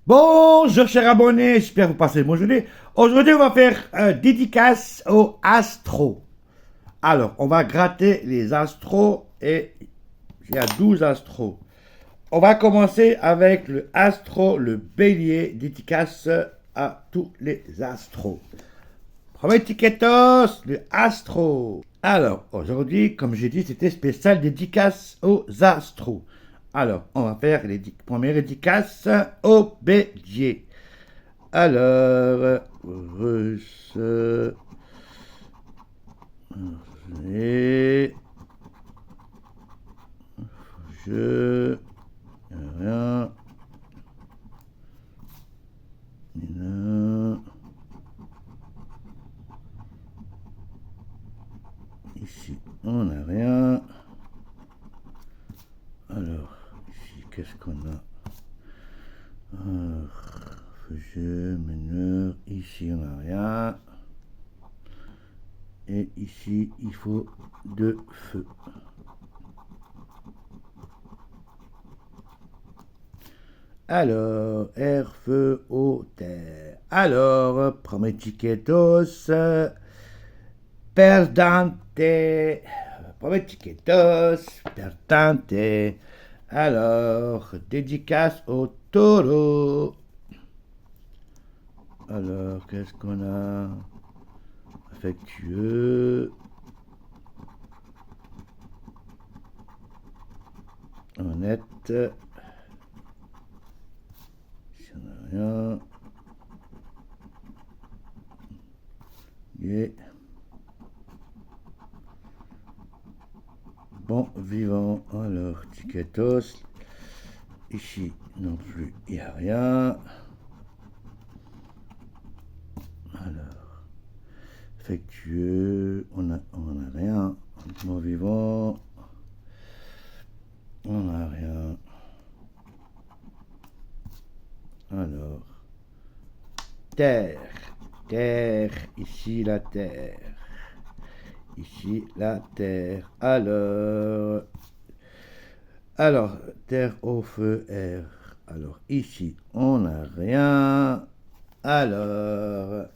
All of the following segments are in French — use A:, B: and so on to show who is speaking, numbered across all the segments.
A: Bonjour chers abonnés, j'espère que vous passez une bonne journée. Aujourd'hui, on va faire dédicace aux astros. Alors, on va gratter les astros et il y a 12 astros. On va commencer avec le astro, le bélier, dédicace à tous les astros. Premier tiquetos, le astro. Alors, aujourd'hui, comme j'ai dit, c'était spécial dédicace aux astros. Alors, on va faire les premières dédicaces au bélier. Alors, russe, et je, rien, non, ici on n'a rien. Alors, ici qu'est-ce qu'on a? Je, meneur, ici on n'a rien. Et ici il faut de feu. Alors, air, feu, eau, terre. Alors, premier tiquetos, perdante. Premier tiquetos, perdante. Alors, dédicace au taureau. Alors, qu'est-ce qu'on a? Affectueux. Honnête. Ici on n'a rien. Et bon vivant. Alors, tiquetos. Ici non plus, il n'y a rien. Alors, affectueux, on a rien. Bon vivant, on n'a rien. Alors, terre, terre, ici la terre. Ici la terre. Alors, terre, eau, feu, air. Alors, ici, on n'a rien. Alors,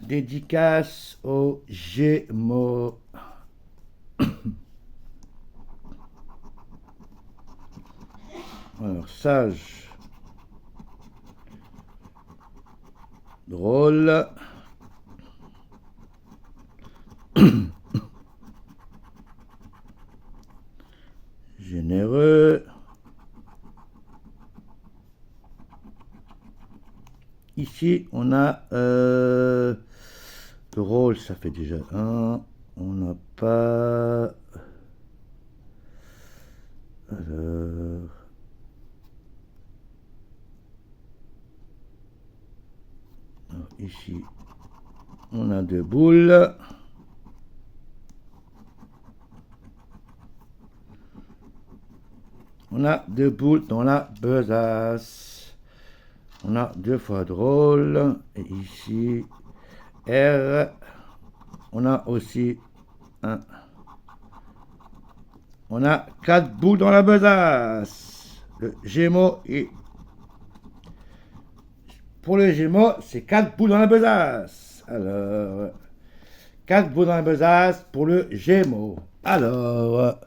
A: dédicace aux Gémeaux. Alors, sage, drôle, généreux. Ici, on a drôle, ça fait déjà un. On n'a pas. Alors. Ici, on a deux boules. On a deux boules dans la besace. On a deux fois drôle. Et ici, R. On a aussi un. On a quatre boules dans la besace. Le Gémeaux est. Pour le Gémeaux, c'est quatre boules dans la besace. Alors, quatre boules dans la besace pour le Gémeaux. Alors,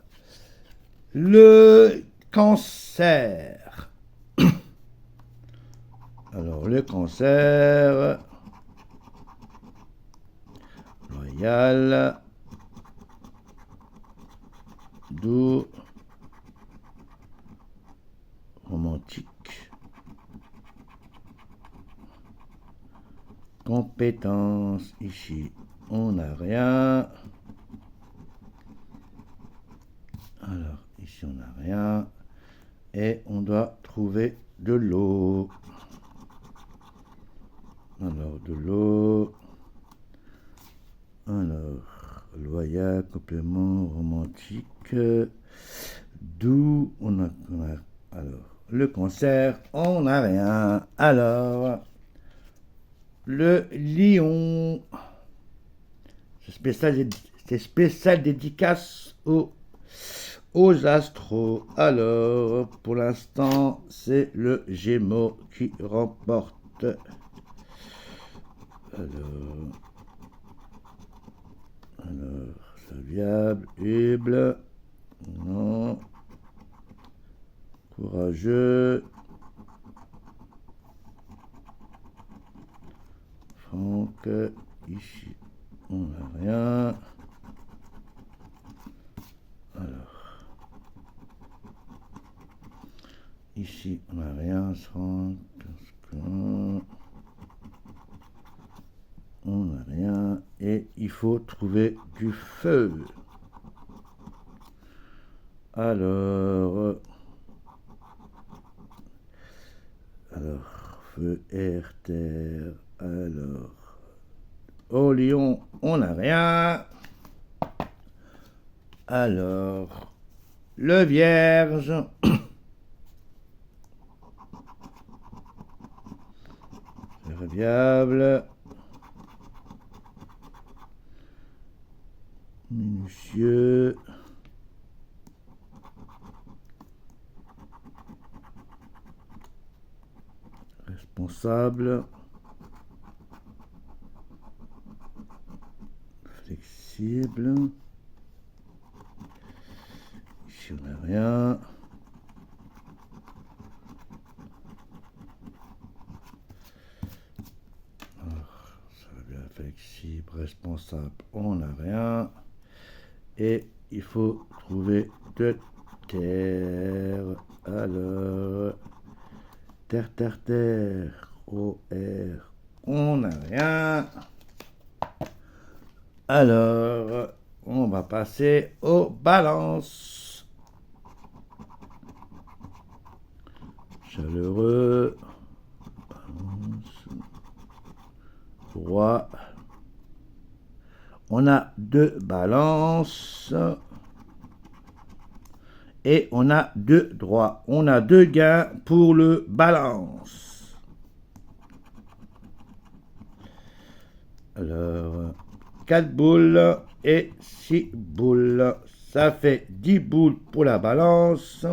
A: le Cancer. Alors, le Cancer. Loyal. Doux. Romantique. Compétence. Ici, on n'a rien. Alors, ici, on n'a rien. Et on doit trouver de l'eau. Alors, de l'eau. Alors, loyal, complément, romantique, doux, alors, le Cancer, on n'a rien. Alors, le Lion, c'est spécial dédicace au aux astros. Alors, pour l'instant, c'est le Gémeaux qui remporte. Alors, Saviable, Huble, non, Courageux, Franck, ici, on n'a rien. Alors, ici, on n'a rien, Franck, on n'a rien, et il faut trouver du feu. Alors, feu, air, terre, alors, au lion, on n'a rien. Alors, le vierge, serviable, minutieux, responsable, flexible, ici on n'a rien, serviable, flexible, responsable, on n'a rien, et il faut trouver de terre. Alors, terre, terre, terre, OR, on n'a rien. Alors, on va passer aux balances. Chaleureux, balance, roi. On a 2 balances et on a 2 droits. On a 2 gains pour le balance. Alors, 4 boules et 6 boules. Ça fait 10 boules pour la balance.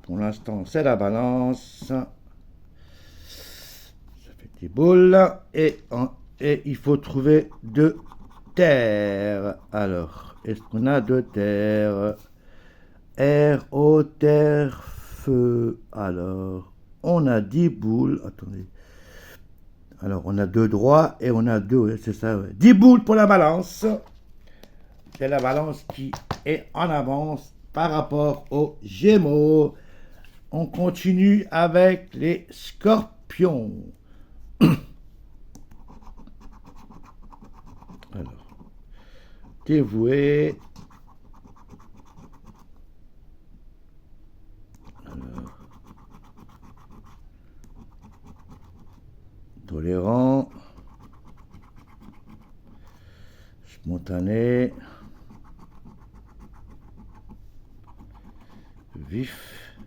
A: Pour l'instant, c'est la balance. Ça fait 10 boules. Et il faut trouver 2 terres. Alors, est-ce qu'on a 2 terres? Air, eau, terre, feu. Alors, on a 10 boules. Attendez. Alors, on a 2 droits et on a 2, ouais, c'est ça. Ouais. 10 boules pour la balance. C'est la balance qui est en avance par rapport aux Gémeaux. On continue avec les Scorpions. Alors, dévoué. Alors, tolérant. Spontané. Vif.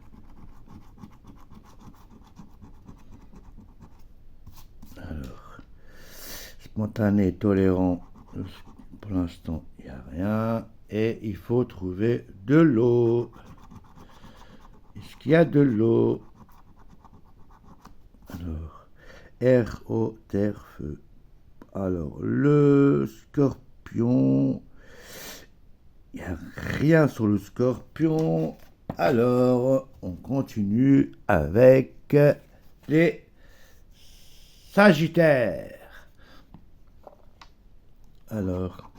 A: Alors, spontané, tolérant. Pour l'instant, il n'y a rien. Et il faut trouver de l'eau. Est-ce qu'il y a de l'eau? Alors, air, eau, terre, feu. Alors, le scorpion. Il n'y a rien sur le scorpion. Alors, on continue avec les Sagittaires. Alors,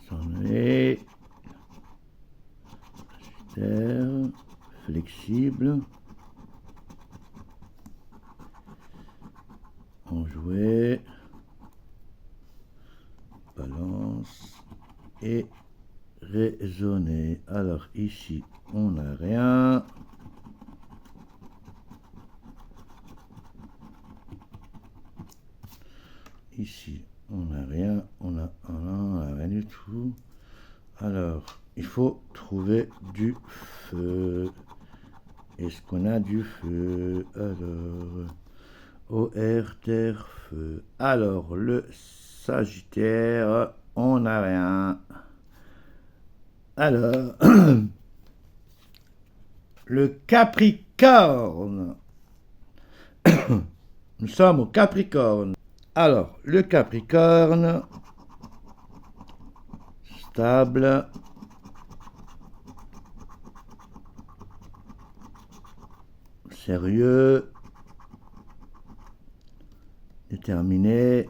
A: Sagittaire, flexible, enjoué, balance et raisonner. Alors ici, on n'a rien. Ici, on n'a rien, on n'a rien du tout. Alors, il faut trouver du feu. Est-ce qu'on a du feu? Alors, OR, terre, feu. Alors, le Sagittaire, on n'a rien. Alors, le Capricorne. Nous sommes au Capricorne. Alors, le Capricorne, stable, sérieux, déterminé,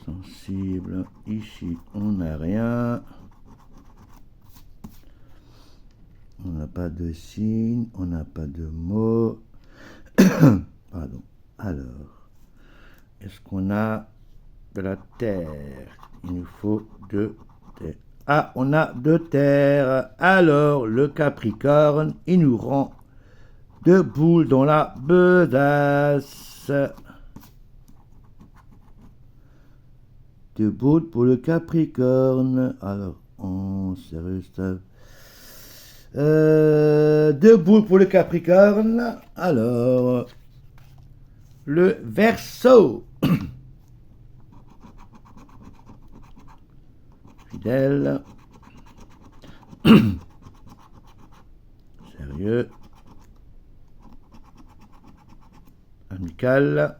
A: sensible. Ici, on n'a rien. On n'a pas de signe, on n'a pas de mots. Pardon. Alors, est-ce qu'on a de la terre? Il nous faut de terre. Ah, on a de terre. Alors, le Capricorne, il nous rend 2 boules dans la besace. 2 boules pour le Capricorne. Alors, on sérieux, ça. 2 boules pour le Capricorne. Alors, le Verseau. Fidèle. Sérieux. Amical.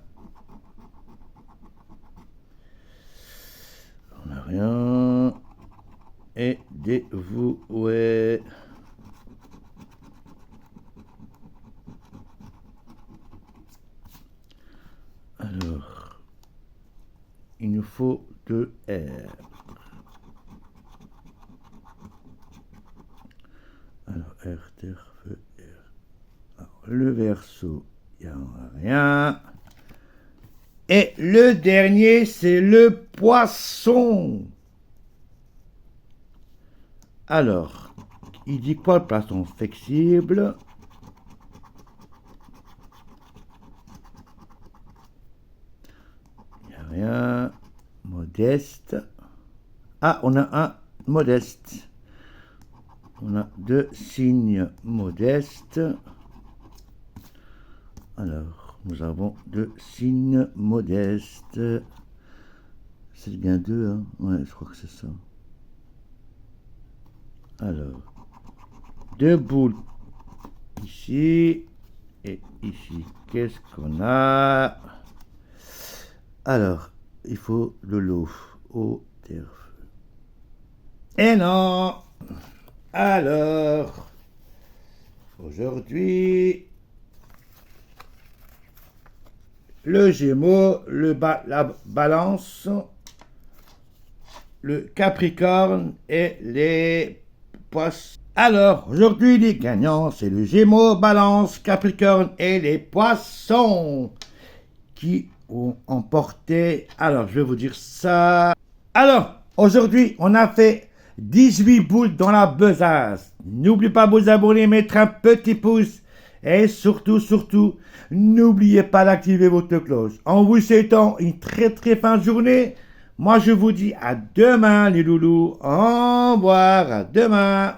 A: On n'a rien. Et dévoué. Alors, il nous faut 2 R. Alors, R, terre, feu, R. Alors, le Verseau, il n'y a rien. Et le dernier, c'est le Poisson. Alors, il dit quoi le Poisson? Flexible. Rien. Modeste. Ah, on a un modeste. On a 2 signes modestes. Alors, nous avons 2 signes modestes. C'est bien 2, hein? Ouais, je crois que c'est ça. Alors, 2 boules ici et ici. Qu'est-ce qu'on a? Alors, il faut de l'eau. Eau, terre, feu. Et non! Alors, aujourd'hui, le Gémeaux, la Balance, le Capricorne et les Poissons. Alors, aujourd'hui, les gagnants, c'est le Gémeaux, Balance, Capricorne et les Poissons qui ont emporté. Alors, je vais vous dire ça. Alors, aujourd'hui, on a fait 18 boules dans la besace. N'oubliez pas de vous abonner, mettre un petit pouce. Et surtout, n'oubliez pas d'activer votre cloche. En vous souhaitant une très fin journée, moi je vous dis à demain les loulous. Au revoir, à demain.